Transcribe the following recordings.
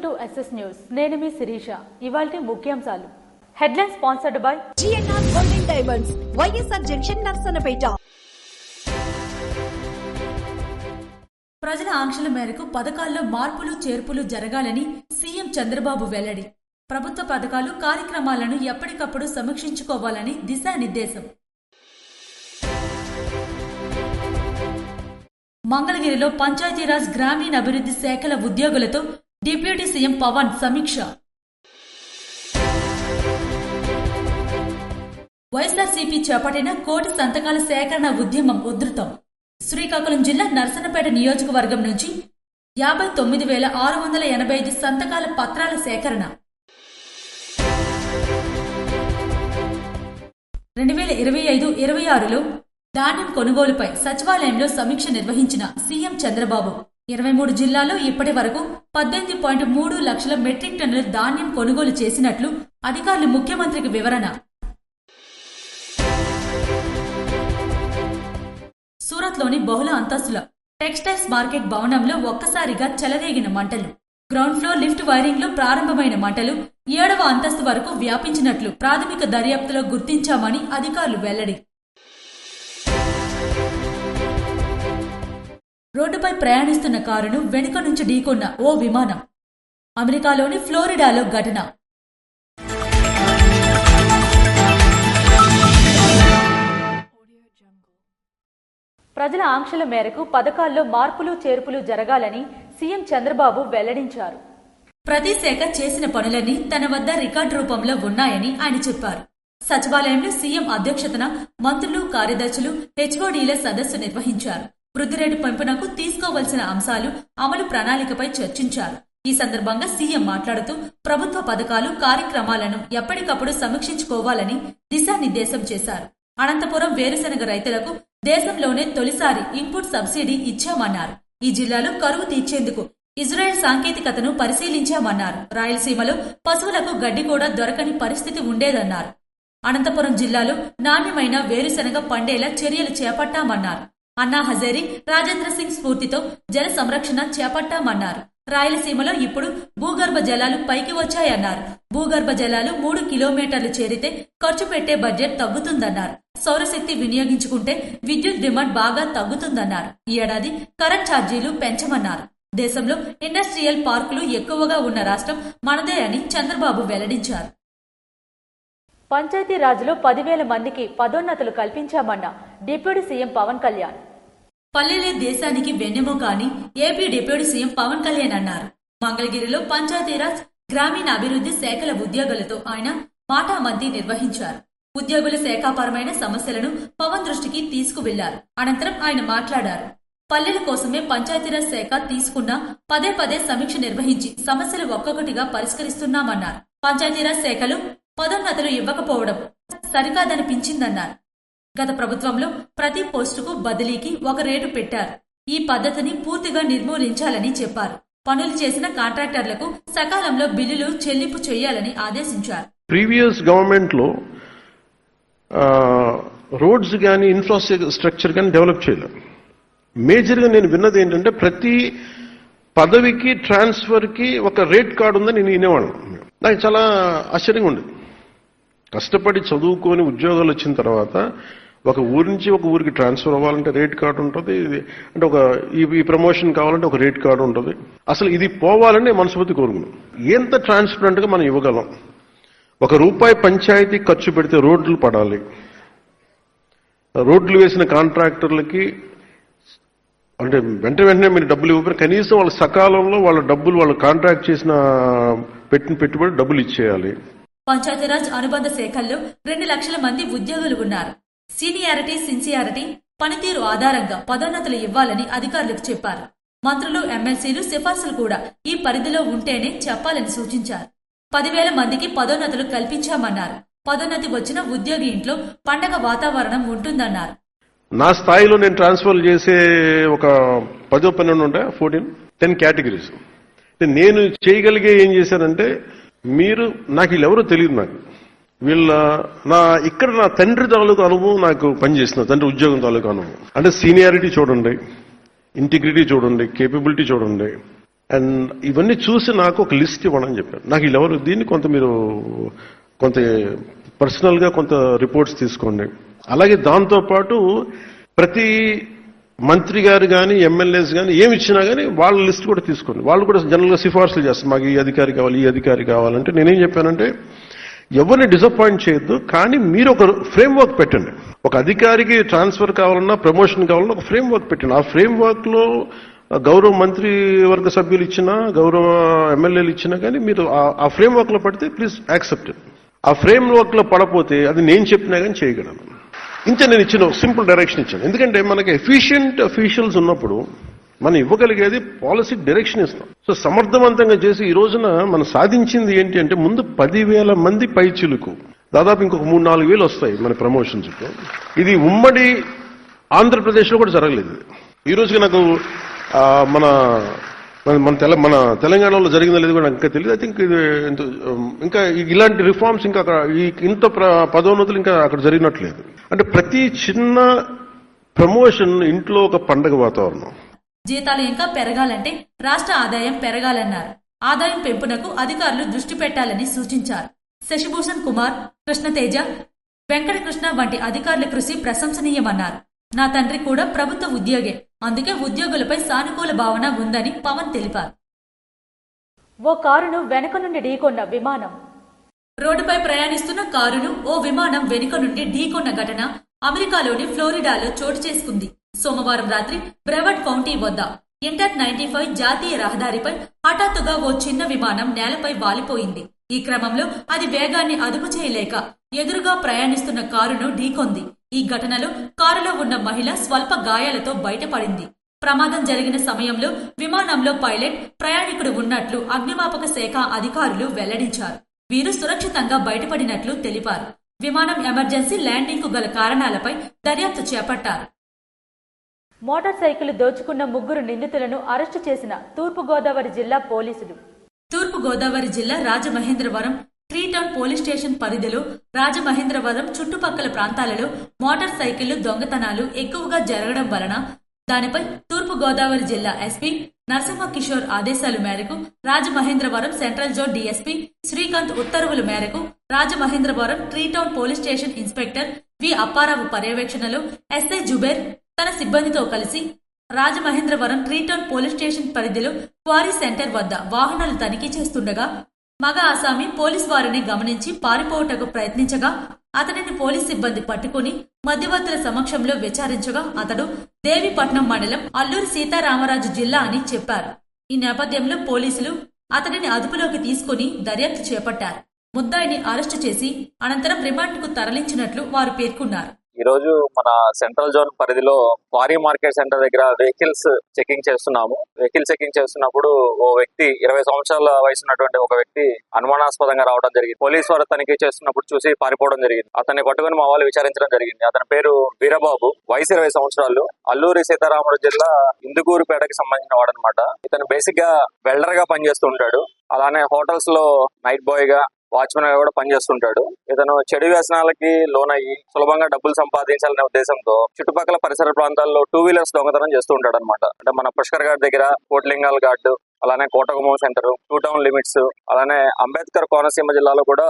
Welcome to SS news. నేను మీ శిరీష. ఇవాల్టి ముఖ్యాంశాలు. Headline sponsored by GNR golden diamonds, YSR junction, Narasannapeta. ప్రజల ఆంక్షల మేరకు పథకాల్లో మార్పులు చేర్పులు జరగాలని సీఎం చంద్రబాబు వెల్లడి. ప్రభుత్వ పథకాలు కార్యక్రమాలను ఎప్పటికప్పుడు సమీక్షించుకోవాలని దిశానిర్దేశం. మంగళగిరిలో పంచాయతీరాజ్ గ్రామీణాభివృద్ధి శాఖల ఉద్యోగులతో డిప్యూటీ సీఎం పవన్ సమీక్ష. వైఎస్ఆర్సీపీ చేపట్టిన కోటి సంతకాల సేకరణ ఉద్యమం ఉధృతం. శ్రీకాకుళం జిల్లా నర్సన్నపేట నియోజకవర్గం నుంచి 59,685 సంతకాల పత్రాల సేకరణ. 2025-26లో ధాన్యం కొనుగోలుపై సచివాలయంలో సమీక్ష నిర్వహించిన సీఎం చంద్రబాబు 23 జిల్లాల్లో ఇప్పటి వరకు 18.3 లక్షల మెట్రిక్ టన్నుల ధాన్యం కొనుగోలు చేసినట్లు అధికారులు ముఖ్యమంత్రికి వివరణ. సూరత్లోని బహుళ అంతస్తుల టెక్స్టైల్స్ మార్కెట్ భవనంలో ఒక్కసారిగా చెలరేగిన మంటలు. గ్రౌండ్ ఫ్లోర్ లిఫ్ట్ వైరింగ్ లో ప్రారంభమైన మంటలు 7వ అంతస్తు వరకు వ్యాపించినట్లు ప్రాథమిక దర్యాప్తులో గుర్తించామని అధికారులు వెల్లడి. రోడ్డుపై ప్రయాణిస్తున్న కారును వెనుక నుంచి ఢీకొన్న ఓ విమానం. అమెరికాలోని ఫ్లోరిడాలో ఘటన. ప్రజల ఆంక్షల మేరకు పథకాల్లో మార్పులు చేర్పులు జరగాలని సీఎం చంద్రబాబు వెల్లడించారు. ప్రతి శాఖ చేసిన పనులన్నీ తన వద్ద రికార్డు రూపంలో ఉన్నాయని ఆయన చెప్పారు. సచివాలయంలో సీఎం అధ్యక్షతన మంత్రులు, కార్యదర్శులు, హెచ్ఓడీల సదస్సు నిర్వహించారు. వృద్ధి రేటు పెంపునకు తీసుకోవలసిన అంశాలు, అమలు ప్రణాళికపై చర్చించారు. ఈ సందర్భంగా సీఎం మాట్లాడుతూ ప్రభుత్వ పథకాలు, కార్యక్రమాలను ఎప్పటికప్పుడు సమీక్షించుకోవాలని దిశానిర్దేశం చేశారు. అనంతపురం వేరుశెనగ రైతులకు దేశంలోనే తొలిసారి ఇన్పుట్ సబ్సిడీ ఇచ్చామన్నారు. ఈ జిల్లాలో కరువు తీర్చేందుకు ఇజ్రాయెల్ సాంకేతికతను పరిశీలించామన్నారు. రాయలసీమలో పశువులకు గడ్డి కూడా దొరకని పరిస్థితి ఉండేదన్నారు. అనంతపురం జిల్లాలో నాణ్యమైన వేరుశెనగ పండేలా చర్యలు చేపట్టామన్నారు. అన్నా హజేరి, రాజేంద్ర సింగ్ స్ఫూర్తితో జల సంరక్షణ చేపట్టామన్నారు. రాయలసీమలో ఇప్పుడు భూగర్భ జలాలు పైకి వచ్చాయన్నారు. భూగర్భ జలాలు 3 కిలోమీటర్లు చేరితే ఖర్చు పెట్టే బడ్జెట్ తగ్గుతుందన్నారు. సౌరశక్తి వినియోగించుకుంటే విద్యుత్ డిమాండ్ బాగా తగ్గుతుందన్నారు. ఈ ఏడాది కరెంట్ ఛార్జీలు పెంచమన్నారు. దేశంలో ఇండస్ట్రియల్ పార్కులు ఎక్కువగా ఉన్న రాష్ట్రం మనదే అని చంద్రబాబు వెల్లడించారు. పంచాయతీరాజ్లో 10,000 మందికి పదోన్నతులు కల్పించామన్న డిప్యూటీ సీఎం పవన్ కళ్యాణ్. పల్లెలే దేశానికి వెన్నెముక అని AP deputy CM Pawan Kalyan అన్నారు. మంగళగిరిలో పంచాయతీరాజ్ గ్రామీణాభివృద్ధి శాఖల ఉద్యోగులతో ఆయన మాటామంతి నిర్వహించారు. ఉద్యోగుల శాఖాపరమైన సమస్యలను పవన్ దృష్టికి తీసుకువెళ్లారు. అనంతరం ఆయన మాట్లాడారు. పల్లెల కోసమే పంచాయతీరాజ్ శాఖ తీసుకున్న పదే సమీక్ష నిర్వహించి సమస్యలు ఒక్కొక్కటిగా పరిష్కరిస్తున్నామన్నారు. పంచాయతీరాజ్ శాఖలో పదోన్నతులు ఇవ్వకపోవడం సరికాదనిపించిందన్నారు. గత ప్రభుత్వంలో ప్రతి పోస్టుకు బదిలీకి ఒక రేటు పెట్టారు. ఈ పద్ధతిని పూర్తిగా నిర్మూలించాలని చెప్పారు. పనులు చేసిన కాంట్రాక్టర్లకు సకాలంలో బిల్లులు చెల్లింపు చేయాలని ఆదేశించారు. ప్రీవియస్ గవర్నమెంట్ లో రోడ్స్ కానీ ఇన్ఫ్రాస్ట్రక్చర్ కానీ డెవలప్ చేయలేదు. మేజర్ గా నేను విన్నది ఏంటంటే ప్రతి పదవికి ట్రాన్స్ఫర్ కి ఒక రేట్ కార్డు ఉందని నేను వినేవాళ్ళం. నాకు చాలా ఆశ్చర్యంగా ఉండేది. కష్టపడి చదువుకొని ఉద్యోగాలు వచ్చిన తర్వాత ఒక ఊరి నుంచి ఒక ఊరికి ట్రాన్స్ఫర్ అవ్వాలంటే రేట్ కార్డు ఉంటుంది. అంటే ఒక ఈ ప్రమోషన్ కావాలంటే ఒక రేట్ కార్డు ఉంటుంది. అసలు ఇది పోవాలని మనస్ఫూర్తి కోరుకున్నాం. ఎంత ట్రాన్స్పరెంట్ గా మనం ఇవ్వగలం. ₹1 పంచాయతీ ఖర్చు పెడితే రోడ్లు పడాలి. రోడ్లు వేసిన కాంట్రాక్టర్లకి అంటే వెంటనే మీరు డబ్బులు ఇవ్వకపోయినా కనీసం వాళ్ళ సకాలంలో వాళ్ళ డబ్బులు వాళ్ళు కాంట్రాక్ట్ చేసిన పెట్టిన పెట్టుబడి డబ్బులు ఇచ్చేయాలి. పంచాయతీరాజ్ అనుబంధ శాఖల్లో 2 లక్షల మంది ఉద్యోగులు ఉన్నారు. సీనియారిటీ, సిన్సియారిటీ, పనితీరు ఆధారంగా పదోన్నతులు ఇవ్వాలని అధికారులకు చెప్పారు. మంత్రులు, ఎమ్మెల్సీలు సిఫార్సులు కూడా ఈ పరిధిలో ఉంటేనే చెప్పాలని సూచించారు. 10,000 మందికి పదోన్నతులు కల్పించామన్నారు. పదోన్నతి వచ్చిన ఉద్యోగి ఇంట్లో పండగ వాతావరణం ఉంటుందన్నారు. నా స్థాయిలో నేను ట్రాన్స్ఫర్ చేసే ఒక 10-12 ఉంటాయి, 10 కేటగిరీస్. నేను చేయగలిగే ఏం చేశానంటే, మీరు నాకు వీళ్ళెవరో తెలియదు. నాకు ఇక్కడ నా తండ్రి తాలూకు అనుభవం నాకు పనిచేసిన తండ్రి ఉద్యోగం తాలూకు అనుభవం. అంటే సీనియారిటీ చూడండి, ఇంటిగ్రిటీ చూడండి, కేపబిలిటీ చూడండి, అండ్ ఇవన్నీ చూసి నాకు ఒక లిస్ట్ ఇవ్వమని చెప్పారు. నాకు వీళ్ళెవరు దీన్ని మీరు కొంత పర్సనల్ గా కొంత రిపోర్ట్స్ తీసుకోండి. అలాగే దాంతో పాటు ప్రతి మంత్రి గారు కానీ ఎమ్మెల్యేస్ కానీ ఏమి ఇచ్చినా కానీ వాళ్ళ లిస్ట్ కూడా తీసుకోండి. వాళ్ళు కూడా జనరల్ గా సిఫార్సులు చేస్తారు, మాకు ఈ అధికారి కావాలి, ఈ అధికారి కావాలంటే నేనేం చెప్పానంటే ఎవరిని డిసప్పాయింట్ చేయొద్దు, కానీ మీరు ఒక ఫ్రేమ్ వర్క్ పెట్టండి. ఒక అధికారికి ట్రాన్స్ఫర్ కావాలన్నా ప్రమోషన్ కావాలన్నా ఒక ఫ్రేమ్ వర్క్ పెట్టండి. ఆ ఫ్రేమ్ వర్క్ లో గౌరవ మంత్రి వర్గ సభ్యులు ఇచ్చినా గౌరవ ఎమ్మెల్యేలు ఇచ్చినా కానీ మీరు ఆ ఫ్రేమ్ వర్క్ లో పడితే ప్లీజ్ యాక్సెప్ట్. ఆ ఫ్రేమ్ వర్క్ లో పడపోతే అది నేను చెప్పినా కానీ చేయగలను. ఇంతే నేను ఇచ్చిన సింపుల్ డైరెక్షన్ ఇచ్చాను. ఎందుకంటే మనకి ఎఫిషియెంట్ అఫీషియల్స్ ఉన్నప్పుడు మనం ఇవ్వగలిగేది పాలసీ డైరెక్షన్ ఇస్తాం. సో సమర్థవంతంగా చేసి ఈ రోజున మనం సాధించింది ఏంటి అంటే ముందు 10,000 మంది పైచిలుకు దాదాపు ఇంకొక 3-4 వేలు వస్తాయి మన ప్రమోషన్స్. ఇది ఉమ్మడి ఆంధ్రప్రదేశ్ లో కూడా జరగలేదు. ఈ రోజుకి నాకు మన మన తెలంగాణలో జరిగిందో లేదు కూడా ఇంకా తెలియదు. ఐ థింక్ ఇది ఇంకా ఇలాంటి రిఫార్మ్స్ ఇంకా ఇంత పదోన్నతులు ఇంకా అక్కడ జరిగినట్లేదు. అంటే ప్రతి చిన్న ప్రమోషన్ ఇంట్లో ఒక పండగ వాతావరణం. జీతాలు ఇంకా పెరగాలంటే రాష్ట్ర ఆదాయం పెరగాలన్నారు. ఆదాయం పెంపునకు అధికారులు దృష్టి పెట్టాలని సూచించారు. శశిభూషణ్ కుమార్, కృష్ణతేజ, వెంకటకృష్ణ వంటి అధికారుల కృషి ప్రశంసనీయమన్నారు. నా తండ్రి కూడా ప్రభుత్వ ఉద్యోగే, అందుకే ఉద్యోగులపై సానుకూల భావన ఉందని పవన్ తెలిపారు. ఓ కారును వెనుక నుండి ఢీకొన్న విమానం. రోడ్డుపై ప్రయాణిస్తున్న కారును ఓ విమానం వెనుక నుండి ఢీకొన్న ఘటన అమెరికాలోని ఫ్లోరిడాలో చోటు చేసుకుంది. సోమవారం రాత్రి బ్రెవర్డ్ కౌంటీ వద్ద ఇంటర్ 95 జాతీయ రహదారిపై హఠాత్తుగా ఓ చిన్న విమానం నేలపై వాలిపోయింది. ఈ క్రమంలో అది వేగాన్ని అదుపు చేయలేక ఎదురుగా ప్రయాణిస్తున్న కారును ఢీకొంది. ఈ ఘటనలో కారులో ఉన్న మహిళ స్వల్ప గాయాలతో బయటపడింది. ప్రమాదం జరిగిన సమయంలో విమానంలో పైలట్, ప్రయాణికుడు ఉన్నట్లు అగ్నిమాపక శాఖ అధికారులు వెల్లడించారు. వీరు సురక్షితంగా బయటపడినట్లు తెలిపారు. విమానం ఎమర్జెన్సీ ల్యాండింగ్ కు గల కారణాలపై దర్యాప్తు చేపట్టారు. మోటార్ సైకిల్ దోచుకున్న 3 నిందితులను అరెస్టు చేసిన తూర్పుగోదావరి జిల్లా పోలీసులు. తూర్పుగోదావరి జిల్లా రాజమహేంద్రవరం ట్రీటౌన్ పోలీస్ స్టేషన్ పరిధిలో రాజమహేంద్రవరం చుట్టుపక్కల ప్రాంతాలలో మోటార్ సైకిళ్లు దొంగతనాలు ఎక్కువగా జరగడం వలన దానిపై తూర్పుగోదావరి జిల్లా ఎస్పీ నరసింహ కిషోర్ ఆదేశాల మేరకు Rajamahendravaram central zone DSP Srikanth ఉత్తర్వుల మేరకు Rajamahendravaram three town police station inspector V Apparao పర్యవేక్షణలో ఎస్ఐ జుబేర్ తన సిబ్బందితో కలిసి రాజమహేంద్రవరం ట్రీటౌన్ పోలీస్ స్టేషన్ పరిధిలో క్వారీ సెంటర్ వద్ద వాహనాలు తనిఖీ చేస్తుండగా మగ ఆసామి పోలీస్ వారిని గమనించి పారిపోవటకు ప్రయత్నించగా అతడిని పోలీస్ సిబ్బంది పట్టుకుని మధ్యవర్తుల సమక్షంలో విచారించగా అతడు దేవీపట్నం మండలం అల్లూరి సీతారామరాజు జిల్లా అని చెప్పారు. ఈ నేపథ్యంలో పోలీసులు అతడిని అదుపులోకి తీసుకుని దర్యాప్తు చేపట్టారు. ముద్దాయిని అరెస్టు చేసి అనంతరం రిమాండ్కు తరలించినట్లు వారు పేర్కొన్నారు. ఈ రోజు మన సెంట్రల్ జోన్ పరిధిలో క్వారీ మార్కెట్ సెంటర్ దగ్గర వెహికల్స్ చెకింగ్ చేస్తున్నాము. వెహికల్ చెకింగ్ చేస్తున్నప్పుడు ఓ వ్యక్తి 20 సంవత్సరాల వయసు ఉన్నటువంటి ఒక వ్యక్తి అనుమానాస్పదంగా రావడం జరిగింది. పోలీసు వారు తనిఖీ చేస్తున్నప్పుడు చూసి పారిపోవడం జరిగింది. అతన్ని పట్టుకుని మా వాళ్ళు విచారించడం జరిగింది. అతని పేరు వీరబాబు, వయసు 20 సంవత్సరాలు, అల్లూరి సీతారామరాజు జిల్లా ఇందుకూరుపేటకి సంబంధించిన వాడు అనమాట. ఇతను బేసిక్ గా వెల్డర్ గా పనిచేస్తూ ఉంటాడు. అలానే హోటల్స్ లో నైట్ బాయ్ గా, వాచ్మెన్ గా కూడా పనిచేస్తుంటాడు. ఇతను చెడు వ్యసనాలకి లోనయ్యి సులభంగా డబ్బులు సంపాదించాలనే ఉద్దేశంతో చుట్టుపక్కల పరిసర ప్రాంతాల్లో 2 వీలర్స్ దొంగతనం చేస్తూ ఉంటాడు అనమాట. అంటే మన పుష్కర్ ఘాట్ దగ్గర, కోట్లింగాల్ ఘాట్, అలానే కోటగుమ్మం సెంటర్, 2 టౌన్ లిమిట్స్, అలానే అంబేద్కర్ కోనసీమ జిల్లాలో కూడా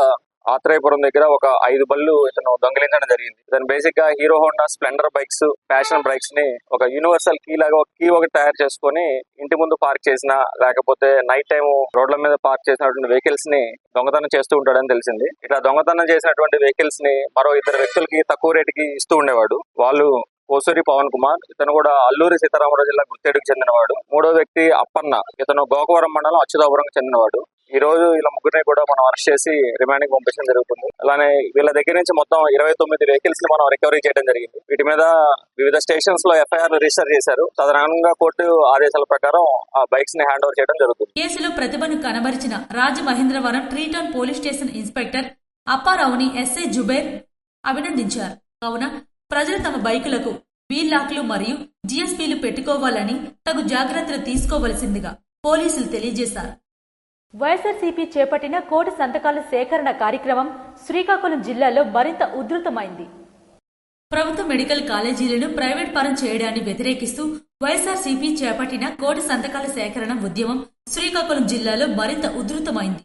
ఆత్రేయపురం దగ్గర ఒక 5 బళ్ళు ఇతను దొంగిలించడం జరిగింది. ఇతను బేసిక్ గా hero Honda Splendor bikes, passion bikes ని ఒక యూనివర్సల్ కీ లాగా ఒక కీ ఒకటి తయారు చేసుకుని ఇంటి ముందు పార్క్ చేసిన, లేకపోతే నైట్ టైం రోడ్ల మీద పార్క్ చేసినటువంటి వెహికల్స్ ని దొంగతనం చేస్తూ ఉంటాడని తెలిసింది. ఇట్లా దొంగతనం చేసినటువంటి వెహికల్స్ ని మరో 2 వ్యక్తులకి తక్కువ రేటుకి ఇస్తూ ఉండేవాడు. వాళ్ళు కోసూరి పవన్ కుమార్, ఇతను కూడా అల్లూరి సీతారామరాజు జిల్లా గుర్తేడుకు చెందినవాడు. 3వ వ్యక్తి అప్పన్న, ఇతను గోకవరం మండలం అచ్యుతాపురం చెందినవాడు. ఈ రోజు వీళ్ళ ముగ్గురిని కూడా మనం అరెస్ట్ చేసి రిమాండింగ్ పంపించడం జరుగుతుంది. అలానే వీళ్ళ దగ్గర నుంచి మొత్తం 29 వెహికల్స్ ని మనం రికవరీ చేయడం జరిగింది. వీటి మీద వివిధ స్టేషన్స్ లో ఎఫ్ఐఆర్ రిజిస్టర్ చేశారు. సాధారణంగా కోర్టు ఆదేశాల ప్రకారం ఆ బైక్స్ ని హ్యాండ్ ఓవర్ చేయడం జరుగుతుంది. కేసులో ప్రతిభను కనబరిచిన Rajamahendravaram three town police station inspector అప్పారావుని ఎస్ఐ జుబేర్ అభినందించారు. కావున ప్రజలు తమ బైకులకు వీల్ లాక్లు మరియు జిఎస్పీలు పెట్టుకోవాలని తగు జాగ్రత్తలు తీసుకోవలసిందిగా పోలీసులు తెలియజేశారు. వైఎస్ఆర్సీపీ చేపట్టిన కోటి సంతకాల సేకరణ కార్యక్రమం శ్రీకాకుళం జిల్లాలో మరింత ఉధృతమైంది. ప్రభుత్వ మెడికల్ కాలేజీలను ప్రైవేట్ పరం చేయడాన్ని వ్యతిరేకిస్తూ వైఎస్ఆర్సీపీ చేపట్టిన కోటి సంతకాల సేకరణ ఉద్యమం శ్రీకాకుళం జిల్లాలో మరింత ఉధృతమైంది.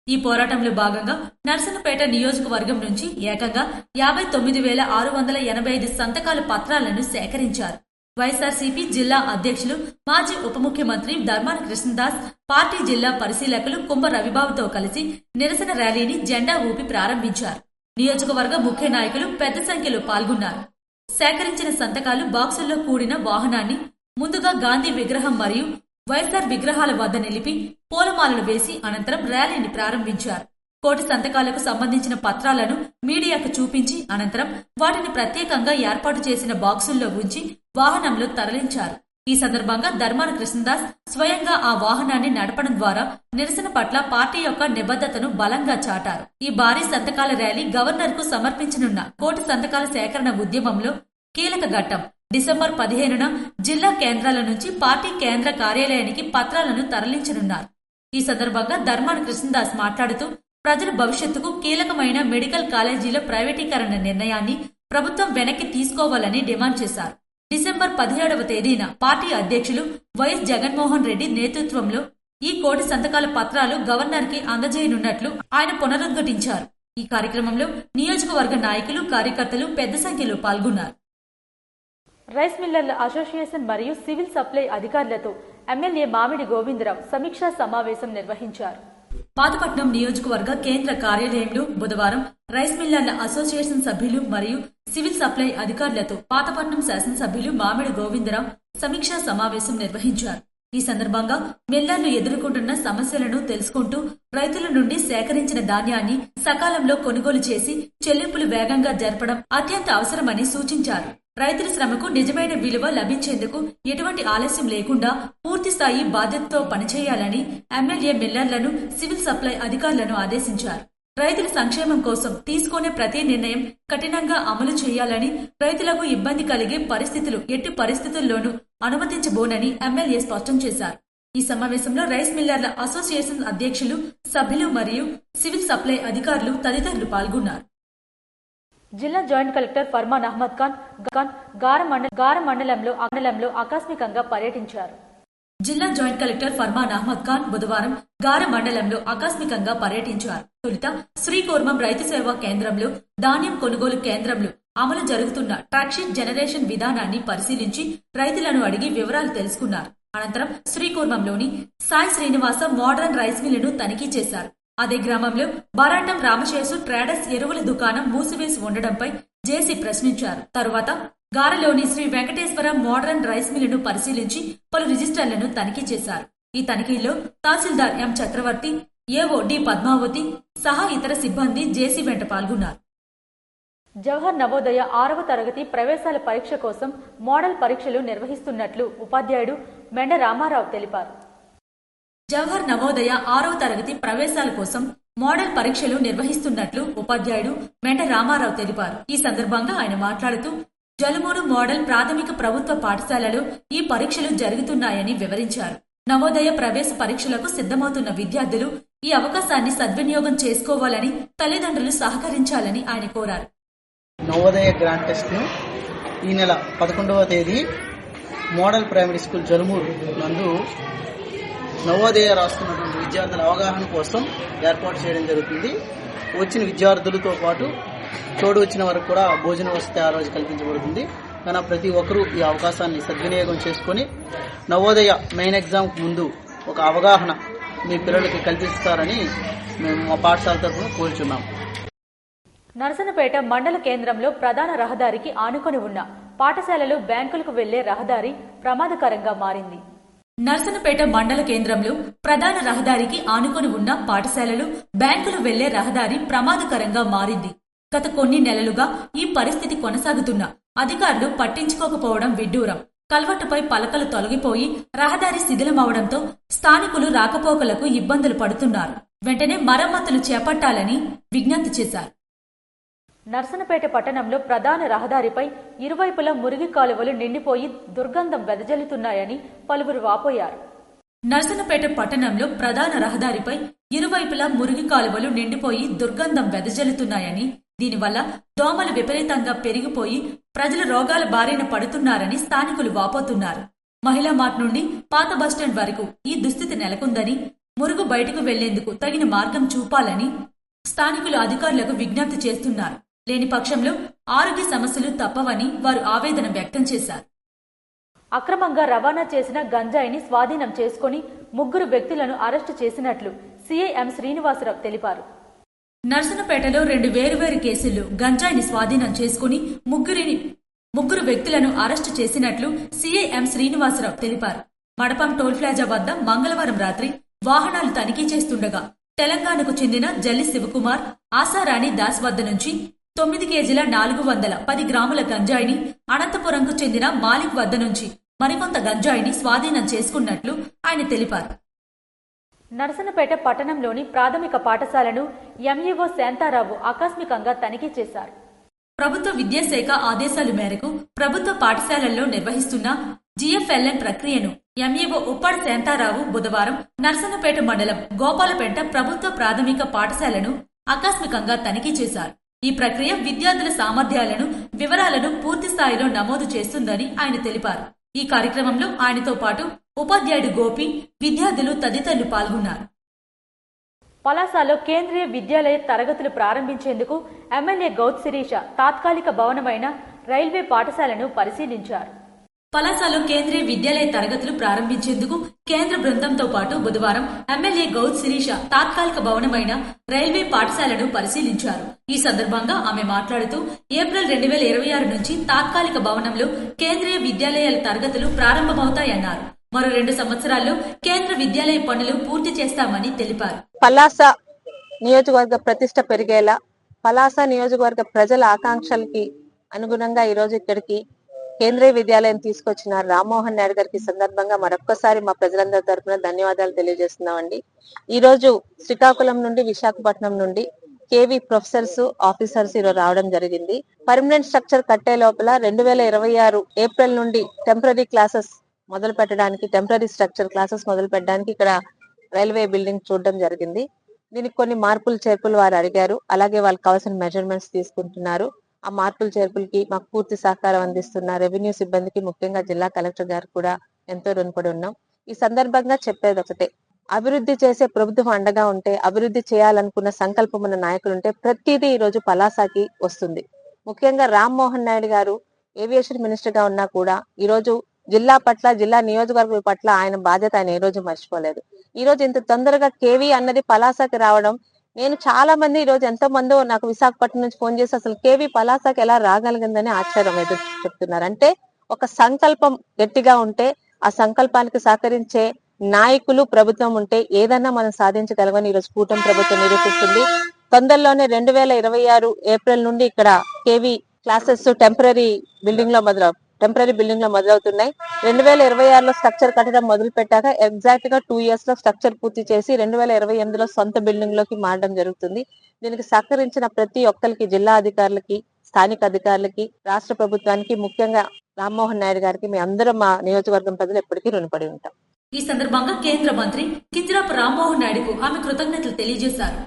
ఈ పోరాటంలో భాగంగా నర్సన్నపేట నియోజకవర్గం నుంచి ఏకంగా 59,685 సంతకాల పత్రాలను సేకరించారు. వైఎస్ఆర్సీపీ జిల్లా అధ్యక్షులు మాజీ ఉప ముఖ్యమంత్రి ధర్మాన కృష్ణదాస్, పార్టీ జిల్లా పరిశీలకులు కుంభ రవిబాబుతో కలిసి నిరసన ర్యాలీని జెండా ఊపి ప్రారంభించారు. నియోజకవర్గ ముఖ్య నాయకులు పెద్ద సంఖ్యలో పాల్గొన్నారు. సేకరించిన సంతకాలు బాక్సుల్లో కూడిన వాహనాన్ని ముందుగా గాంధీ విగ్రహం మరియు వైఎస్ఆర్ విగ్రహాల వద్ద నిలిపి పూలమాలలు వేసి అనంతరం ర్యాలీని ప్రారంభించారు. కోటి సంతకాలకు సంబంధించిన పత్రాలను మీడియాకు చూపించి అనంతరం వాటిని ప్రత్యేకంగా ఏర్పాటు చేసిన బాక్సుల్లో ఉంచి వాహనంలో తరలించారు. ఈ సందర్భంగా ధర్మాన కృష్ణదాస్ స్వయంగా ఆ వాహనాన్ని నడపడం ద్వారా నిరసన పట్ల పార్టీ యొక్క నిబద్ధతను బలంగా చాటారు. ఈ భారీ సంతకాల ర్యాలీ గవర్నర్ కు సమర్పించనున్న కోటి సంతకాల సేకరణ ఉద్యమంలో కీలక ఘట్టం. డిసెంబర్ 15న జిల్లా కేంద్రాల నుంచి పార్టీ కేంద్ర కార్యాలయానికి పత్రాలను తరలించనున్నారు. ఈ సందర్భంగా ధర్మాన కృష్ణదాస్ మాట్లాడుతూ ప్రజల భవిష్యత్తుకు కీలకమైన మెడికల్ కాలేజీల ప్రైవేటీకరణ నిర్ణయాన్ని ప్రభుత్వం వెనక్కి తీసుకోవాలని డిమాండ్ చేశారు. డిసెంబర్ 17వ తేదీన పార్టీ అధ్యక్షులు వైఎస్ జగన్మోహన్ రెడ్డి నేతృత్వంలో ఈ కోటి సంతకాల పత్రాలు గవర్నర్ కి అందజేయనున్నట్లు ఆయన పునరుద్ఘాటించారు. ఈ కార్యక్రమంలో నియోజకవర్గ నాయకులు, కార్యకర్తలు పెద్ద సంఖ్యలో పాల్గొన్నారు. రైస్ మిల్లర్ల అసోసియేషన్ మరియు సివిల్ సప్లై అధికారులతో ఎమ్మెల్యే మామిడి గోవిందరావు సమీక్షా సమావేశం నిర్వహించారు. పాతపట్నం నియోజకవర్గ కేంద్ర కార్యాలయంలో బుధవారం రైస్ మిల్లర్ల అసోసియేషన్ సభ్యులు మరియు సివిల్ సప్లై అధికారులతో పాతపట్నం శాసనసభ్యులు మామిడి గోవిందరావు సమీక్షా సమావేశం నిర్వహించారు. ఈ సందర్భంగా మిల్లర్లు ఎదుర్కొంటున్న సమస్యలను తెలుసుకుంటూ రైతుల నుండి సేకరించిన ధాన్యాన్ని సకాలంలో కొనుగోలు చేసి చెల్లింపులు వేగంగా జరపడం అత్యంత అవసరమని సూచించారు. రైతుల శ్రమకు నిజమైన విలువ లభించేందుకు ఎటువంటి ఆలస్యం లేకుండా పూర్తిస్థాయి బాధ్యతతో పనిచేయాలని ఎమ్మెల్యే మిల్లర్లను, సివిల్ సప్లై అధికారులను ఆదేశించారు. రైతుల సంక్షేమం కోసం తీసుకునే ప్రతి నిర్ణయం కఠినంగా అమలు చేయాలని, రైతులకు ఇబ్బంది కలిగే పరిస్థితులు ఎట్టి పరిస్థితుల్లోనూ అనుమతించబోనని ఎమ్మెల్యే స్పష్టం చేశారు. ఈ సమావేశంలో రైస్ మిల్లర్ల అసోసియేషన్ అధ్యక్షులు, సభ్యులు మరియు సివిల్ సప్లై అధికారులు తదితరులు పాల్గొన్నారు. జిల్లా జాయింట్ కలెక్టర్ ఫర్మాన్ అహ్మద్ ఖాన్ గార మండలంలో ఆకస్మికంగా పర్యటించారు. జిల్లా జాయింట్ కలెక్టర్ ఫర్మాన్ అహ్మద్ ఖాన్ బుధవారం గార మండలంలో ఆకస్మికంగా పర్యటించారు. తొలుత శ్రీకూర్మం రైతు సేవా కేంద్రంలో ధాన్యం కొనుగోలు కేంద్రంలో అమలు జరుగుతున్న ట్రాక్షిట్ జనరేషన్ విధానాన్ని పరిశీలించి రైతులను అడిగి వివరాలు తెలుసుకున్నారు. అనంతరం శ్రీకూర్మంలోని సాయి శ్రీనివాస మోడర్న్ రైస్ మిల్లును తనిఖీ చేశారు. అదే గ్రామంలో బారాటం రామశేషు ట్రేడర్స్ ఎరువుల దుకాణం మూసివేసి ఉండడంపై జేసీ ప్రశ్నించారు. తరువాత గారలోని శ్రీ వెంకటేశ్వర మోడర్న్ రైస్ మిల్లును పరిశీలించి పలు రిజిస్టర్లను తనిఖీ చేశారు. ఈ తనిఖీలో తహసీల్దార్ ఎం చక్రవర్తి, ఏఓ డి పద్మావతి సహా ఇతర సిబ్బంది జేసీ వెంట పాల్గొన్నారు. జవహర్ నవోదయ 6వ తరగతి ప్రవేశాల పరీక్ష కోసం మోడల్ పరీక్షలు నిర్వహిస్తున్నట్లు ఉపాధ్యాయుడు మెండ రామారావు తెలిపారు. జవహర్ నవోదయ 6వ తరగతి ప్రవేశాల కోసం మోడల్ పరీక్షలు నిర్వహిస్తున్నట్లు ఉపాధ్యాయుడు మెండ రామారావు తెలిపారు. ఈ సందర్భంగా ఆయన మాట్లాడుతూ జలుమూరు మోడల్ ప్రాథమిక ప్రభుత్వ పాఠశాలలో ఈ పరీక్షలు జరుగుతున్నాయని వివరించారు. నవోదయ ప్రవేశ పరీక్షలకు సిద్ధమవుతున్న విద్యార్థులు ఈ అవకాశాన్ని సద్వినియోగం చేసుకోవాలని, తల్లిదండ్రులు సహకరించాలని ఆయన కోరారు. నవోదయ గ్రాండ్ టెస్ట్ ను ఈ నెల 11వ తేదీ మోడల్ ప్రైమరీ స్కూల్ జలుమూరు నందు నవోదయ రాస్తున్నటువంటి విద్యార్థుల అవగాహన కోసం ఏర్పాటు చేయడం జరుగుతుంది. వచ్చిన విద్యార్థులతో పాటు తోడు వచ్చిన వరకు కూడా భోజన వసతి ఆ రోజు కల్పించబడుతుంది. కానీ ప్రతి ఒక్కరూ ఈ అవకాశాన్ని సద్వినియోగం చేసుకుని నవోదయ మెయిన్ ఎగ్జామ్ ముందు ఒక అవగాహన మీ పిల్లలకి కల్పిస్తారని మేము మా పాఠశాల తరఫున కోరుచున్నాం. నరసన్నపేట మండల కేంద్రంలో ప్రధాన రహదారికి ఆనుకొని ఉన్న పాఠశాలలు, బ్యాంకులకు వెళ్లే రహదారి ప్రమాదకరంగా మారింది. నరసన్నపేట మండల కేంద్రంలో ప్రధాన రహదారికి ఆనుకొని ఉన్న పాఠశాలలు, బ్యాంకులు వెళ్లే రహదారి ప్రమాదకరంగా మారింది. గత కొన్ని నెలలుగా ఈ పరిస్థితి కొనసాగుతున్నా అధికారులు పట్టించుకోకపోవడం విడ్డూరం. కల్వట్టుపై పలకలు తొలగిపోయి రహదారి శిథిలమవడంతో స్థానికులు రాకపోకలకు ఇబ్బందులు పడుతున్నారు. వెంటనే మరమ్మతులు చేపట్టాలని విజ్ఞప్తి చేశారు. నర్సన్నపేట పట్టణంలో ప్రధాన రహదారిపై ఇరువైపులా మురికి కాలువలు నిండిపోయి దుర్గంధం వెదజల్లుతున్నాయని పలువురు వాపోయారు. నర్సన్నపేట పట్టణంలో ప్రధాన రహదారిపై ఇరువైపులా మురికి కాలువలు నిండిపోయి దుర్గంధం వెదజల్లుతున్నాయని దీనివల్ల దోమలు విపరీతంగా పెరిగిపోయి ప్రజలు రోగాల బారిన పడుతున్నారని స్థానికులు వాపోతున్నారు. మహిళా మార్ట్ నుండి పాత బస్టాండ్ వరకు ఈ దుస్థితి నెలకొందని, మురుగు బయటకు వెళ్లేందుకు తగిన మార్గం చూపాలని స్థానికులు అధికారులకు విజ్ఞప్తి చేస్తున్నారు. లేని పక్షంలో ఆరోగ్య సమస్యలు తప్పవని వారు ఆవేదన వ్యక్తం చేశారు. అక్రమంగా రవాణా చేసిన గంజాయిని స్వాధీనం చేసుకుని 3 వ్యక్తులను అరెస్టు చేసినట్లు సీఐ ఎం శ్రీనివాసరావు తెలిపారు. నర్సనపేటలో 2 వేరువేరు కేసుల్లో గంజాయిని స్వాధీనం చేసుకుని 3 వ్యక్తులను అరెస్టు చేసినట్లు సీఐ ఎం శ్రీనివాసరావు తెలిపారు. మడపం టోల్ ప్లాజా వద్ద మంగళవారం రాత్రి వాహనాలు తనిఖీ చేస్తుండగా తెలంగాణకు చెందిన జల్లి శివకుమార్, ఆశారాణి దాస్ వద్ద నుంచి 9 కేజీల 410 గ్రాముల గంజాయిని, అనంతపురంకు చెందిన మాలిక్ వద్ద నుంచి మరికొంత గంజాయిని స్వాధీనం చేసుకున్నట్లు ఆయన తెలిపారు. నరసనపేట పట్టణంలోని ప్రాథమిక పాఠశాలను ఎంఈఓ శాంతారావు ఆకస్మికంగా తనిఖీ చేశారు. ప్రభుత్వ విద్యాశాఖ ఆదేశాల మేరకు ప్రభుత్వ పాఠశాలల్లో నిర్వహిస్తున్న జిఎఫ్ఎల్ఎన్ ప్రక్రియను ఎంఈఓ ఉప్పాడ శాంతారావు బుధవారం నరసన్నపేట మండలం గోపాలపేట ప్రభుత్వ ప్రాథమిక పాఠశాలను ఆకస్మికంగా తనిఖీ చేశారు. ఈ ప్రక్రియ విద్యార్థుల సామర్థ్యాలను, వివరాలను పూర్తి స్థాయిలో నమోదు చేస్తుందని ఆయన తెలిపారు. ఈ కార్యక్రమంలో ఆయనతో పాటు ఉపాధ్యాయుడు గోపి, విద్యార్థులు తదితరులు పాల్గొన్నారు. పలాసలో కేంద్రీయ విద్యాలయ తరగతులు ప్రారంభించేందుకు ఎమ్మెల్యే గౌత్ శిరీష తాత్కాలిక భవనమైన రైల్వే పాఠశాలను పరిశీలించారు. పలాసలో కేంద్రీయ విద్యాలయ తరగతులు ప్రారంభించేందుకు కేంద్ర బృందంతో పాటు బుధవారం ఎమ్మెల్యే గౌత్ శిరీష తాత్కాలిక భవనమైన రైల్వే పాఠశాలను పరిశీలించారు. ఈ సందర్భంగా ఆమె మాట్లాడుతూ ఏప్రిల్ 2026 నుంచి తాత్కాలిక భవనంలో కేంద్రీయ విద్యాలయాల తరగతులు ప్రారంభమవుతాయన్నారు. మరో 2 సంవత్సరాల్లో కేంద్ర విద్యాలయ పనులు పూర్తి చేస్తామని తెలిపారు. పలాస నియోజకవర్గ ప్రతిష్ట పెరిగేలా, పలాస నియోజకవర్గ ప్రజల ఆకాంక్షలకి అనుగుణంగా ఈ రోజు ఇక్కడికి కేంద్రీయ విద్యాలయం తీసుకొచ్చిన రామ్మోహన్ నాయుడు గారికి సందర్భంగా మరొక్కసారి మా ప్రజలందరి తరఫున ధన్యవాదాలు తెలియజేస్తున్నామండి. ఈ రోజు శ్రీకాకుళం నుండి, విశాఖపట్నం నుండి కేవీ ప్రొఫెసర్స్, ఆఫీసర్స్ ఈరోజు రావడం జరిగింది. పర్మనెంట్ స్ట్రక్చర్ కట్టే లోపల 2026 ఏప్రిల్ నుండి టెంపరీ క్లాసెస్ మొదలు పెట్టడానికి, టెంపరీ స్ట్రక్చర్ క్లాసెస్ మొదలు పెట్టడానికి ఇక్కడ రైల్వే బిల్డింగ్ చూడడం జరిగింది. దీనికి కొన్ని మార్పులు చేర్పులు వారు అడిగారు. అలాగే వాళ్ళకి కావాల్సిన మెజర్మెంట్స్ తీసుకుంటున్నారు. ఆ మార్పులు చేర్పులకి మాకు పూర్తి సహకారం అందిస్తున్న రెవెన్యూ సిబ్బందికి, ముఖ్యంగా జిల్లా కలెక్టర్ గారు కూడా ఎంతో రుణపడి ఉన్నాం. ఈ సందర్భంగా చెప్పేది ఒకటే, అభివృద్ధి చేసే ప్రభుత్వం అండగా ఉంటే, అభివృద్ధి చేయాలనుకున్న సంకల్పం ఉన్న నాయకులు ఉంటే ప్రతిదీ ఈ రోజు పలాసకి వస్తుంది. ముఖ్యంగా రామ్మోహన్ నాయుడు గారు ఏవియేషన్ మినిస్టర్ గా ఉన్నా కూడా ఈ రోజు జిల్లా పట్ల, జిల్లా నియోజకవర్గం పట్ల ఆయన బాధ్యత ఆయన ఏ రోజు మర్చిపోలేదు. ఈ రోజు ఇంత తొందరగా కేవీ అన్నది పలాసకి రావడం, నేను చాలా మంది ఈ రోజు ఎంతో మంది నాకు విశాఖపట్నం నుంచి ఫోన్ చేసి అసలు కేవీ పలాసకి ఎలా రాగలిగిందని ఆశ్చర్యం ఎదురు చెప్తున్నారు. అంటే ఒక సంకల్పం గట్టిగా ఉంటే, ఆ సంకల్పానికి సహకరించే నాయకులు, ప్రభుత్వం ఉంటే ఏదన్నా మనం సాధించగలమని ఈ రోజు కూటమి ప్రభుత్వం నిరూపిస్తుంది. తొందరలోనే 2026 ఏప్రిల్ నుండి ఇక్కడ కేవీ క్లాసెస్ టెంపరీ బిల్డింగ్ లో మొదలవుతున్నాయి. 2026లో స్ట్రక్చర్ కట్టడం మొదలు పెట్టాక ఎగ్జాక్ట్ గా 2 years లో స్ట్రక్చర్ పూర్తి చేసి 2028లో సొంత బిల్డింగ్ లోకి మారడం జరుగుతుంది. దీనికి సహకరించిన ప్రతి ఒక్కరికి, జిల్లా అధికారులకి, స్థానిక అధికారులకి, రాష్ట్ర ప్రభుత్వానికి, ముఖ్యంగా రామ్మోహన్ నాయుడు గారికి మీ అందరం మా నియోజకవర్గం ప్రజలు ఎప్పటికీ రుణపడి ఉంటాం. ఈ సందర్భంగా కేంద్ర మంత్రి కింజరాపు రామ్మోహన్ నాయుడుకు ఆమె కృతజ్ఞతలు తెలియజేశారు.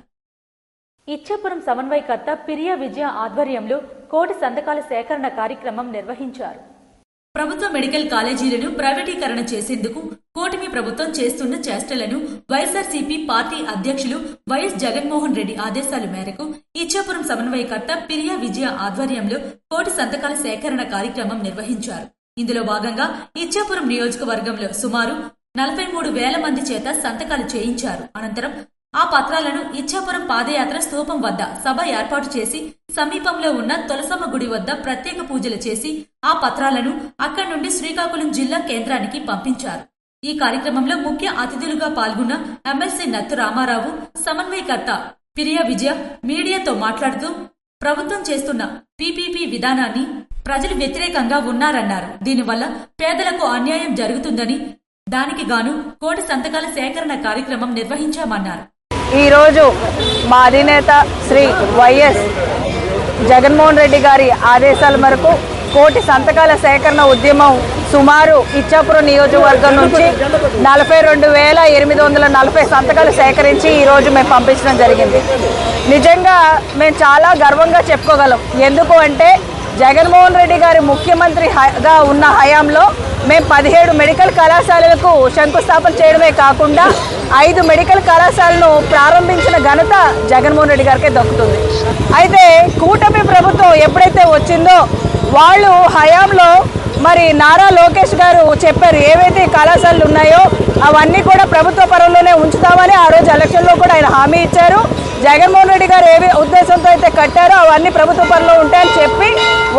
ఇచ్చాపురం సమన్వయకర్త పిరియా విజయ ఆధ్వర్యంలో కోటి సంతకాల సేకరణ కార్యక్రమం నిర్వహించారు. ప్రభుత్వ మెడికల్ కాలేజీలను ప్రైవేటీకరణ చేసేందుకు కూటమి ప్రభుత్వం చేస్తున్న చేష్టలను వైఎస్ఆర్సీపీ పార్టీ అధ్యక్షులు వైఎస్ జగన్మోహన్ రెడ్డి ఆదేశాల మేరకు ఇచ్చాపురం సమన్వయకర్త పిరియా విజయ ఆధ్వర్యంలో కోటి సంతకాల సేకరణ కార్యక్రమం నిర్వహించారు. ఇందులో భాగంగా ఇచ్చాపురం నియోజకవర్గంలో సుమారు 43,000 మంది చేత సంతకాలు చేయించారు. అనంతరం ఆ పత్రాలను ఇచ్చాపురం పాదయాత్ర స్తూపం వద్ద సభ ఏర్పాటు చేసి సమీపంలో ఉన్న తొలసమ్మ గుడి వద్ద ప్రత్యేక పూజలు చేసి ఆ పత్రాలను అక్కడి నుండి శ్రీకాకుళం జిల్లా కేంద్రానికి పంపించారు. ఈ కార్యక్రమంలో ముఖ్య అతిథులుగా పాల్గొన్న ఎమ్మెల్సీ నత్తు రామారావు, సమన్వయకర్త పిరియా విజయ మీడియాతో మాట్లాడుతూ ప్రభుత్వం చేస్తున్న పీపీపీ విధానాన్ని ప్రజలు వ్యతిరేకంగా ఉన్నారన్నారు. దీనివల్ల పేదలకు అన్యాయం జరుగుతుందని, దానికి గాను కోటి సంతకాల సేకరణ కార్యక్రమం నిర్వహించామన్నారు. ఈరోజు మా అధినేత శ్రీ వైఎస్ జగన్మోహన్ రెడ్డి గారి ఆదేశాల మేరకు కోటి సంతకాల సేకరణ ఉద్యమం సుమారు ఇచ్చాపురం నియోజకవర్గం నుంచి 42,840 సంతకాలు సేకరించి ఈరోజు మేము పంపించడం జరిగింది. నిజంగా మేము చాలా గర్వంగా చెప్పుకోగలం. ఎందుకు అంటే జగన్మోహన్ రెడ్డి గారి ముఖ్యమంత్రిగా ఉన్న హయాంలో మేము 17 మెడికల్ కళాశాలలకు శంకుస్థాపన చేయడమే కాకుండా 5 మెడికల్ కళాశాలను ప్రారంభించిన ఘనత జగన్మోహన్ రెడ్డి గారికే దక్కుతుంది. అయితే కూటమి ప్రభుత్వం ఎప్పుడైతే వచ్చిందో వాళ్ళు హయాంలో మరి నారా లోకేష్ గారు చెప్పారు, ఏవైతే కళాశాలలు ఉన్నాయో అవన్నీ కూడా ప్రభుత్వ పరంలోనే ఉంచుతామని ఆ రోజు ఎలక్షన్లో కూడా ఆయన హామీ ఇచ్చారు. జగన్మోహన్ రెడ్డి గారు ఏ ఉద్దేశంతో అయితే కట్టారో అవన్నీ ప్రభుత్వ పరంలో ఉంటాయని చెప్పి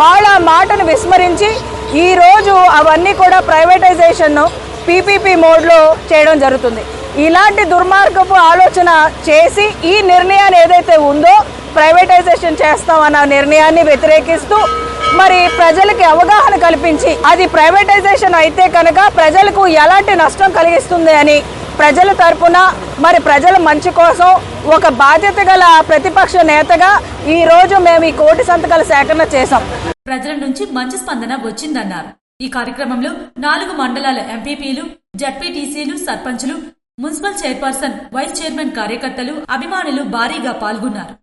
వాళ్ళ మాటను విస్మరించి ఈ రోజు అవన్నీ కూడా ప్రైవేటైజేషన్ పీపీపీ మోడ్లో చేయడం జరుగుతుంది. ఇలాంటి దుర్మార్గపు ఆలోచన చేసి ఈ నిర్ణయాన్ని ఏదైతే ఉందో ప్రైవేటైజేషన్ చేస్తామన్న నిర్ణయాన్ని వ్యతిరేకిస్తూ మరి ప్రజలకి అవగాహన కల్పించి అది ప్రైవేటైజేషన్ అయితే కనుక ప్రజలకు ఎలాంటి నష్టం కలిగిస్తుంది అని ప్రజల తరపున మరి ప్రజల మంచి కోసం ఒక బాధ్యత గల ప్రతిపక్ష నేతగా ఈ రోజు మేము ఈ కోటి సంతకాల సేకరణ చేశాం. ప్రజల నుంచి మంచి స్పందన వచ్చిందన్నారు. ఈ కార్యక్రమంలో 4 మండలాల ఎంపీపీలు, జడ్పీటీసీలు, సర్పంచులు, మున్సిపల్ చైర్పర్సన్, వైస్ చైర్మన్ కార్యకర్తలు, అభిమానులు భారీగా పాల్గొన్నారు.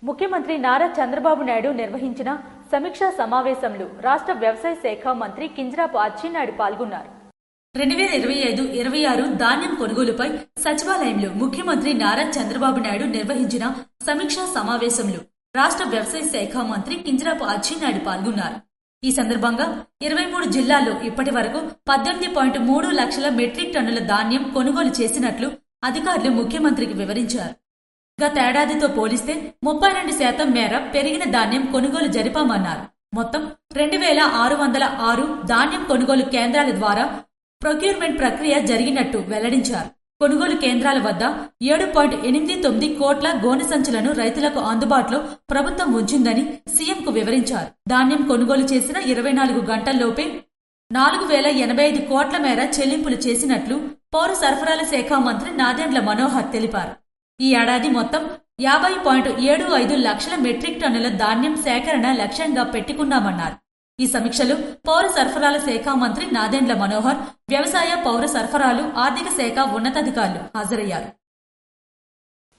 ముఖ్యమంత్రి నారా చంద్రబాబు నాయుడు నిర్వహించిన సమీక్షా సమావేశంలో రాష్ట్ర వ్యవసాయ శాఖ మంత్రి కింజరాపు అచ్చెన్నాయుడు పాల్గొన్నారు. 2025-26 ధాన్యం కొనుగోలుపై సచివాలయంలో ముఖ్యమంత్రి నారా చంద్రబాబు నాయుడు నిర్వహించిన సమీక్షా సమావేశంలో రాష్ట్ర వ్యవసాయ శాఖ మంత్రి కింజరాపు అచ్చెన్నాయుడు పాల్గొన్నారు. ఈ సందర్భంగా 23 జిల్లాల్లో ఇప్పటి వరకు 18.3 లక్షల మెట్రిక్ టన్నుల ధాన్యం కొనుగోలు చేసినట్లు అధికారులు ముఖ్యమంత్రికి వివరించారు. గతేడాదితో పోలిస్తే 32% మేర పెరిగిన ధాన్యం కొనుగోలు జరిపామన్నారు. మొత్తం 2,606 ధాన్యం కొనుగోలు కేంద్రాల ద్వారా ప్రొక్యూర్మెంట్ ప్రక్రియ జరిగినట్టు వెల్లడించారు. కొనుగోలు కేంద్రాల వద్ద 7.89 కోట్ల గోనె సంచులను రైతులకు అందుబాటులో ప్రభుత్వం ఉంచిందని సీఎంకు వివరించారు. ధాన్యం కొనుగోలు చేసిన 24 గంటల్లోపే 4,085 కోట్ల మేర చెల్లింపులు చేసినట్లు పౌర సరఫరాల శాఖ మంత్రి నాదెండ్ల మనోహర్ తెలిపారు. ఈ ఏడాది మొత్తం 50.75 లక్షల మెట్రిక్ టన్నుల ధాన్యం సేకరణ లక్ష్యంగా పెట్టుకున్నామన్నారు. ఈ సమీక్షలో పౌర సరఫరాల శాఖ మంత్రి నాదెండ్ల మనోహర్, వ్యవసాయ, పౌర సరఫరాలు, ఆర్థిక శాఖ ఉన్నతాధికారులు హాజరయ్యారు.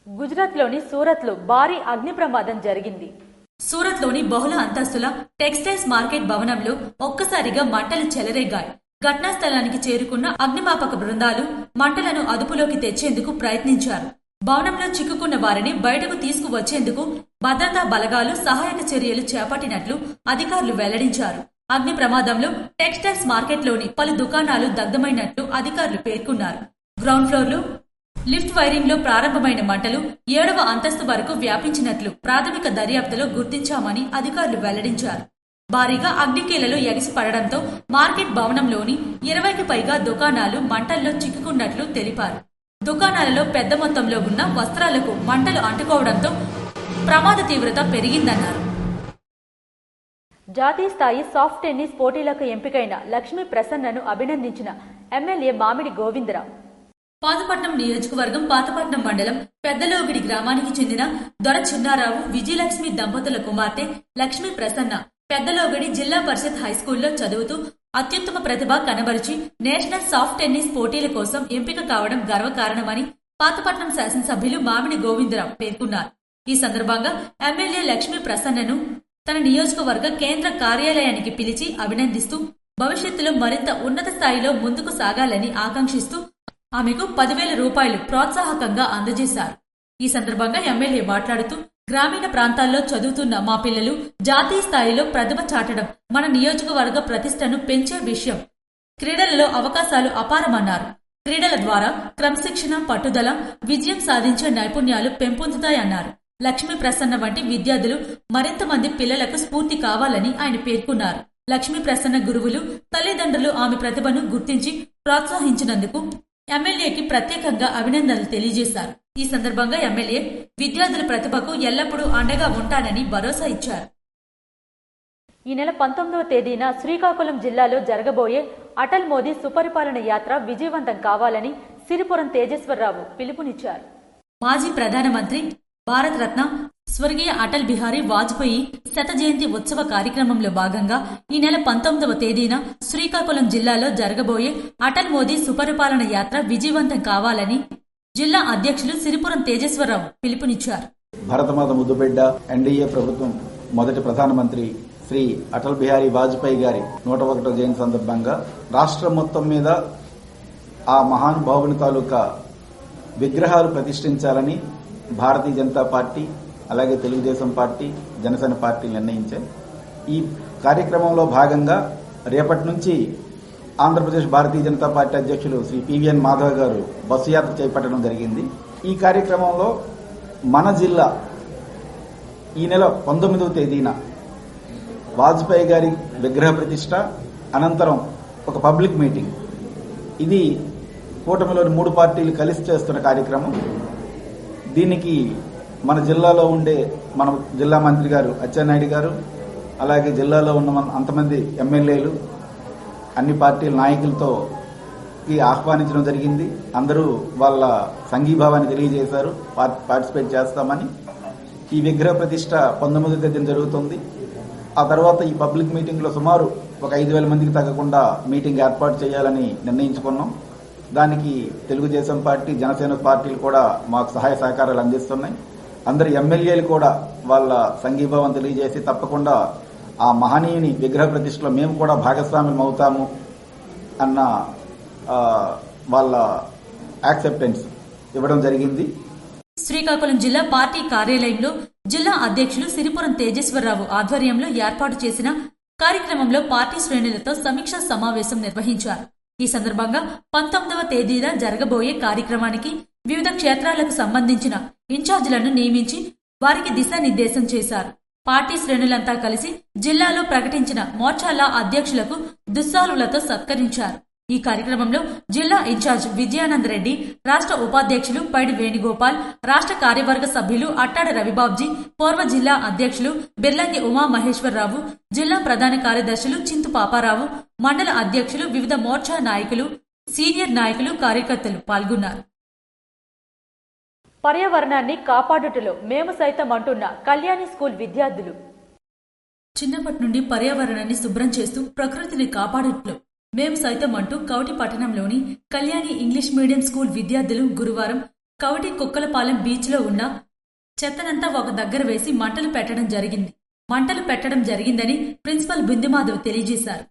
గుజరాత్లోని సూరత్లో భారీ అగ్ని ప్రమాదం జరిగింది. సూరత్లోని బహుళ అంతస్తుల టెక్స్టైల్స్ మార్కెట్ భవనంలో ఒక్కసారిగా మంటలు చెలరేగాయి. ఘటనా స్థలానికి చేరుకున్న అగ్నిమాపక బృందాలు మంటలను అదుపులోకి తెచ్చేందుకు ప్రయత్నించారు. భవనంలో చిక్కుకున్న వారిని బయటకు తీసుకువచ్చేందుకు భద్రతా బలగాలు సహాయక చర్యలు చేపట్టినట్లు అధికారులు వెల్లడించారు. అగ్ని ప్రమాదంలో టెక్స్టైల్స్ మార్కెట్లోని పలు దుకాణాలు దగ్ధమైనట్లు అధికారులు పేర్కొన్నారు. గ్రౌండ్ ఫ్లోర్లో లిఫ్ట్ వైరింగ్ లో ప్రారంభమైన మంటలు 7వ అంతస్తు వరకు వ్యాపించినట్లు ప్రాథమిక దర్యాప్తులో గుర్తించామని అధికారులు వెల్లడించారు. భారీగా అగ్నికీలలు ఎగిసిపడడంతో మార్కెట్ భవనంలోని 20కి పైగా దుకాణాలు మంటల్లో చిక్కుకున్నట్లు తెలిపారు. దుకాణాలలో పెద్ద మొత్తంలో ఉన్న వస్త్రాలకు మంటలు అంటుకోవడంతో ప్రమాద తీవ్రత పెరిగిందన్నారు. జాతీయ స్థాయి సాఫ్ట్ టెన్నిస్ పోటీలకు ఎంపికైన లక్ష్మీ ప్రసన్నను అభినందించిన ఎమ్మెల్యే మామిడి గోవిందరావు. పాతపట్నం నియోజకవర్గం పాతపట్నం మండలం పెద్దలోగిడి గ్రామానికి చెందిన దొర చిన్నారావు, విజయలక్ష్మి దంపతుల కుమార్తె లక్ష్మీ ప్రసన్న పెద్దలోగిడి జిల్లా పరిషత్ హైస్కూల్లో చదువుతూ అత్యుత్తమ ప్రతిభ కనబరిచి నేషనల్ సాఫ్ట్ టెన్నిస్ పోటీల కోసం ఎంపిక కావడం గర్వకారణమని పాతపట్నం శాసనసభ్యులు మామిడి గోవిందరావు పేర్కొన్నారు. ఈ సందర్భంగా ఎమ్మెల్యే లక్ష్మీ ప్రసన్నను తన నియోజకవర్గ కేంద్ర కార్యాలయానికి పిలిచి అభినందిస్తూ భవిష్యత్తులో మరింత ఉన్నత స్థాయిలో ముందుకు సాగాలని ఆకాంక్షిస్తూ ఆమెకు 10,000 రూపాయలు ప్రోత్సాహకంగా అందజేశారు. ఈ సందర్భంగా ఎమ్మెల్యే మాట్లాడుతూ గ్రామీణ ప్రాంతాల్లో చదువుతున్న మా పిల్లలు జాతీయ స్థాయిలో ప్రతిభ చాటడం మన నియోజకవర్గ ప్రతిష్టను పెంచే విషయం. క్రీడలలో అవకాశాలు అపారమన్నారు. క్రీడల ద్వారా క్రమశిక్షణ, పట్టుదల, విజయం సాధించే నైపుణ్యాలు పెంపొందుతాయన్నారు. లక్ష్మీ ప్రసన్న వంటి విద్యార్థులు మరింత మంది పిల్లలకు స్ఫూర్తి కావాలని ఆయన పేర్కొన్నారు. లక్ష్మీ ప్రసన్న గురువులు, తల్లిదండ్రులు ఆమె ప్రతిభను గుర్తించి ప్రోత్సహించినందుకు ఎమ్మెల్యేకి ప్రత్యేకంగా అభినందనలు తెలియజేశారు. ఈ సందర్భంగా ఎమ్మెల్యే విద్యార్థుల ప్రతిభకు ఎల్లప్పుడూ అండగా ఉంటానని భరోసా ఇచ్చారు. ఈ నెల 19వ తేదీన శ్రీకాకుళం జిల్లాలో జరగబోయే అటల్ మోదీ సుపరిపాలన యాత్ర విజయవంతం కావాలని సిరిపురం తేజేశ్వరరావు పిలుపునిచ్చారు. మాజీ ప్రధానమంత్రి, భారతరత్న స్వర్గీయ అటల్ బిహారీ వాజ్పేయి శత జయంతి ఉత్సవ కార్యక్రమంలో భాగంగా ఈ నెల 19వ తేదీన శ్రీకాకుళం జిల్లాలో జరగబోయే అటల్ మోదీ సుపరిపాలన యాత్ర విజయవంతం కావాలని జిల్లా అధ్యక్షులు సిరిపురం తేజేశ్వరరావు పిలుపునిచ్చారు. భారతమాత ముద్దుబిడ్డ ఎన్డీఏ ప్రభుత్వం మొదటి ప్రధానమంత్రి శ్రీ అటల్ బిహారీ వాజ్పేయి గారి 101వ జయంతి సందర్భంగా రాష్ట్రం మొత్తం మీద ఆ మహానుభావుని తాలూకా విగ్రహాలు ప్రతిష్ఠించాలని భారతీయ జనతా పార్టీ, అలాగే తెలుగుదేశం పార్టీ, జనసేన పార్టీలు నిర్ణయించాయి. ఈ కార్యక్రమంలో భాగంగా రేపటి నుంచి ఆంధ్రప్రదేశ్ భారతీయ జనతా పార్టీ అధ్యక్షులు శ్రీ పివిఎన్ మాధవ్ గారు బస్సు యాత్ర చేపట్టడం జరిగింది. ఈ కార్యక్రమంలో మన జిల్లా ఈ నెల 19వ తేదీన వాజ్పేయి గారి విగ్రహ ప్రతిష్ట అనంతరం ఒక పబ్లిక్ మీటింగ్, ఇది కూటమిలోని 3 పార్టీలు కలిసి చేస్తున్న కార్యక్రమం. దీనికి మన జిల్లాలో ఉండే మన జిల్లా మంత్రి గారు అచ్చెన్నాయుడు గారు, అలాగే జిల్లాలో ఉన్న అంతమంది ఎమ్మెల్యేలు, అన్ని పార్టీల నాయకులతో ఆహ్వానించడం జరిగింది. అందరూ వాళ్ళ సంఘీభావాన్ని తెలియజేశారు, పార్టిసిపేట్ చేస్తామని. ఈ విగ్రహ ప్రతిష్ట 19వ తేదీన జరుగుతుంది. ఆ తర్వాత ఈ పబ్లిక్ మీటింగ్ లో సుమారు ఒక 5,000 మందికి తగ్గకుండా మీటింగ్ ఏర్పాటు చేయాలని నిర్ణయించుకున్నాం. దానికి తెలుగుదేశం పార్టీ, జనసేన పార్టీలు కూడా మాకు సహాయ సహకారాలు అందిస్తున్నాయి. అందరు ఎమ్మెల్యేలు కూడా వాళ్ళ సంఘీభావం తెలియజేసి తప్పకుండా ఆ మహనీయుని విగ్రహ ప్రతిష్టలో మేము కూడా భాగస్వామ్యం అవుతాము అన్న వాళ్ళ యాక్సెప్టెన్స్ ఇవ్వడం జరిగింది. శ్రీకాకుళం జిల్లా పార్టీ కార్యాలయంలో జిల్లా అధ్యక్షులు సిరిపురం తేజేశ్వరరావు ఆధ్వర్యంలో ఏర్పాటు చేసిన కార్యక్రమంలో పార్టీ శ్రేణులతో సమీక్షా సమావేశం నిర్వహించారు. ఈ సందర్భంగా 19వ తేదీన జరగబోయే కార్యక్రమానికి వివిధ క్షేత్రాలకు సంబంధించిన ఇన్ఛార్జీలను నియమించి వారికి దిశానిర్దేశం చేశారు. పార్టీ శ్రేణులంతా కలిసి జిల్లాలో ప్రకటించిన మోర్చాల అధ్యక్షులకు దుస్సాలులతో సత్కరించారు. ఈ కార్యక్రమంలో జిల్లా ఇన్ఛార్జ్ విజయానంద్ రెడ్డి, రాష్ట్ర ఉపాధ్యక్షులు పైడి వేణుగోపాల్, రాష్ట్ర కార్యవర్గ సభ్యులు అట్టాడ రవిబాబ్జీ, పూర్వ జిల్లా అధ్యక్షులు బిర్లంగి ఉమామహేశ్వరరావు, జిల్లా ప్రధాన కార్యదర్శులు చింతు పాపారావు, మండల అధ్యక్షులు, వివిధ మోర్చా నాయకులు, సీనియర్ నాయకులు, కార్యకర్తలు పాల్గొన్నారు. పర్యావరణాన్ని కాపాడుటలో మేము సైతం అంటున్న కళ్యాణి స్కూల్ విద్యార్థులు చిన్నప్పటి నుండి పర్యావరణాన్ని శుభ్రం చేస్తూ ప్రకృతిని కాపాడుటలో మేము సైతం అంటూ కౌటి పట్టణంలోని కళ్యాణి ఇంగ్లీష్ మీడియం స్కూల్ విద్యార్థులు గురువారం కౌటి కుక్కలపాలెం బీచ్ లో ఉన్న చెత్తనంతా ఒక దగ్గర వేసి మంటలు పెట్టడం జరిగిందని ప్రిన్సిపల్ బిందుమాధవ్ తెలియజేశారు.